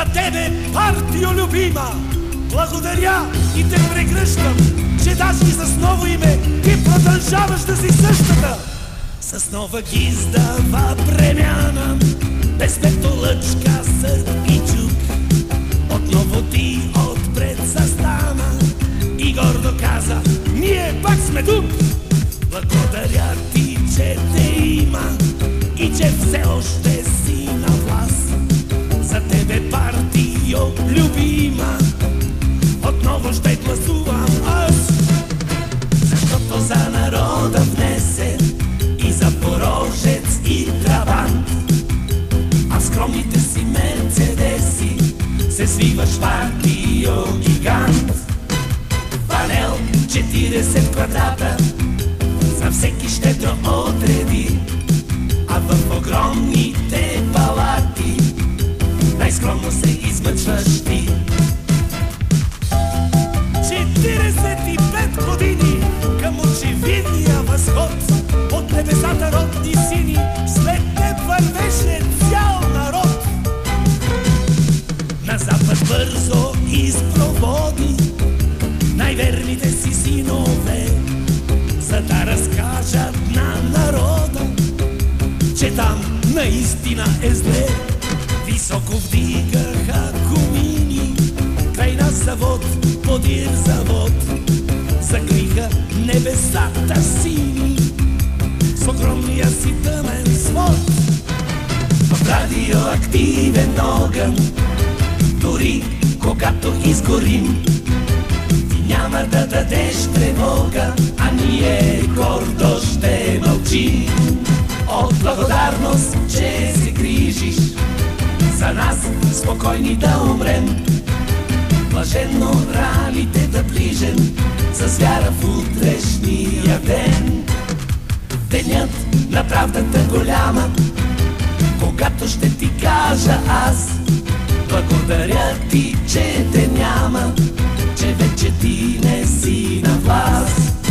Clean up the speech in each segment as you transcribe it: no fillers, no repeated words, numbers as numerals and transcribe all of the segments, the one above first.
На тебе, партио любима, благодаря и те прегръщам, че даже и с ново име ти продължаваш да си същата. С нова гиздава премяна, без петолъчка, сърп и чук, отново ти отпред застана и гордо каза: ние пак сме тук. Благодаря ти, че те има и че все още си на власт. За тебе, партио любима, отново ще гласувам аз. Защото за народа внесе и Запорожец и Трабант, а в скромните си мерцедеси се свиваш партио гигант. Панел 40 квадрата за всеки щедро отреди, а в огромните палати най-скромно се измъчваш ти. 45 години към очевидния възход от небесата родни сини, след теб вървеше цял народ. На запад бързо изпроводи най-верните си синове, за да разкажат на народа, че там наистина е зле. Високо вдигаха комини край на завод, подир завод, закриха небесата сини с огромния си тъмен свод. В радиоактивен огън, дори когато изгорим, ти няма да дадеш тревога, а ние гордо ще мълчим. От благодарност, че се грижиш за нас, спокойни да умрем, блаженно раните да ближем, с вяра в утрешния ден. Денят на правдата голяма, когато ще ти кажа аз: благодаря ти, че те няма, че вече ти не си на власт.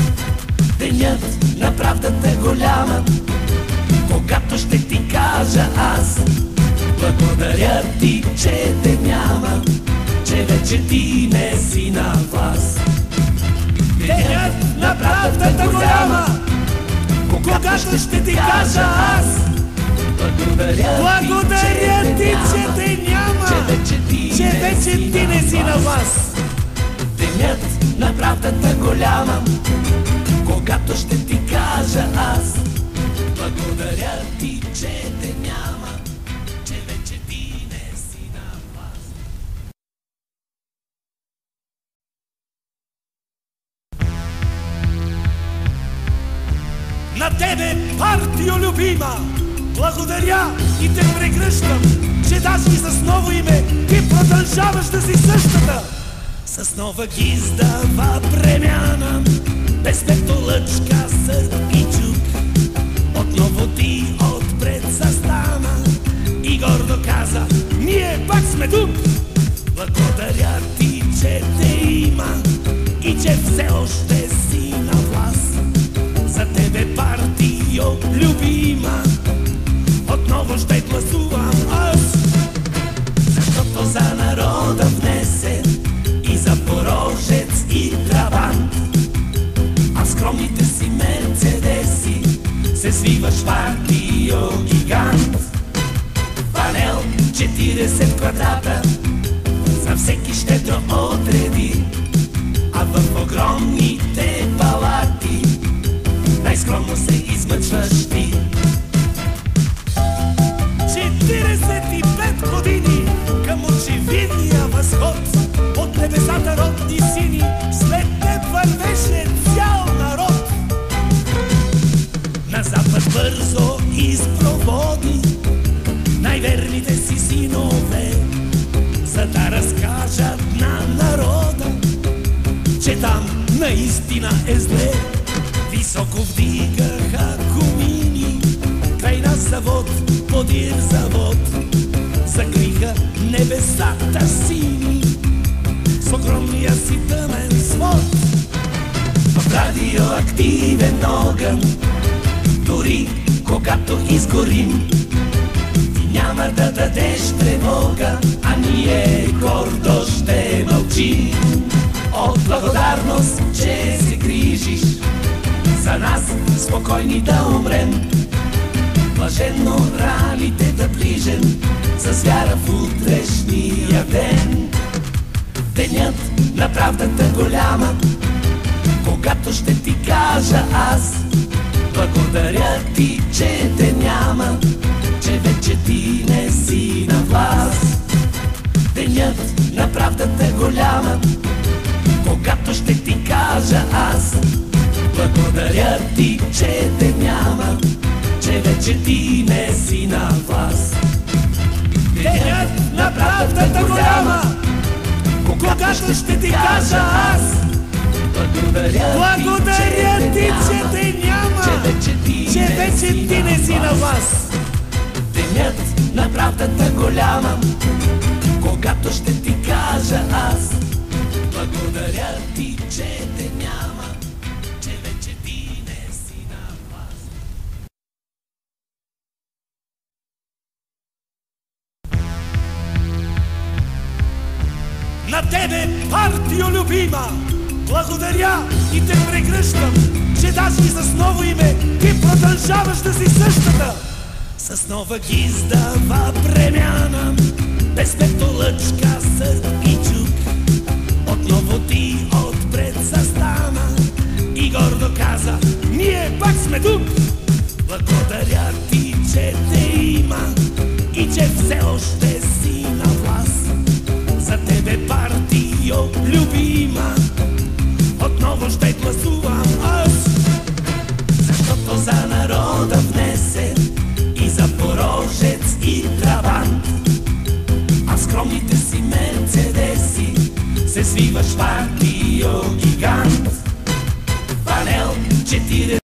Денят на правдата голяма, когато ще ти кажа аз: благодаря ти, че те няма, че вече ти не си на власт. Денят на правдата голяма, когато ще ти кажа аз: благодаря ти, че те няма, че вече ти не си на власт. Денят на правдата голяма, когато ще ти кажа аз: благодаря ти, че те няма, че вече ти не си на власт. На тебе, партио любима, благодаря и те прегръщам, че даже и с ново име ти продължаваш да си същата. С нова гиздава премяна, без петолъчка, сърп и чук, отново ти отпред застана и гордо каза: ние пак сме тук. Благодаря ти, че те има и че все още си на власт. За тебе, партио любима, отново ще гласувам аз. Защото за народа внесе и Запорожец и Трабант, а в скромните си мерцедеси се свиваш партио гигант. Панел 40 квадрата за всеки щедро отреди, а в огромните палати най-скромно се измъчваш ти. 45 години към очевидния възход от небесата родни сини, след теб вървеше цял народ. На запад бързо изпроводи най-верните си синове, за да разкажат на народа, че там наистина е зле. Високо вдигаха комини край на завод, подир завод, закриха небесата сини с огромния си тъмен свод. В радиоактивен огън, дори когато изгорим, ти няма няма да дадеш тревога, а ние гордо ще мълчим. От благодарност, че се грижиш за нас, спокойни да умрем, блаженно раните да ближем, с вяра в утрешния ден. Денят на правдата голяма, когато ще ти кажа аз: благодаря ти, че те няма, че вече ти не си на власт. Денят на правдата голяма, когато ще ти кажа аз: благодаря ти, че те няма, че вече ти не си на власт. Денят на правдата голяма, когато ще ти кажа аз: благодаря ти, че те няма, че вече ти не си на власт. Денят на правдата голяма, когато ще ти кажа аз: благодаря ти, че те няма, че вече ти не си на власт. На тебе, партио любима, благодаря и те прегръщам, че даже и с ново име ти продължаваш да си същата. С нова гиздава премяна, без петолъчка, сърп и чук, отново ти отпред застана и гордо каза: ние пак сме тук. Благодаря ти, че те има и че все още си на власт. За тебе, партио любима, отново ще гласувам аз, защото за народа внесе и Запорожец и Трабант, а в скромните си мерцедеси се свиваш партио гигант. Панел 4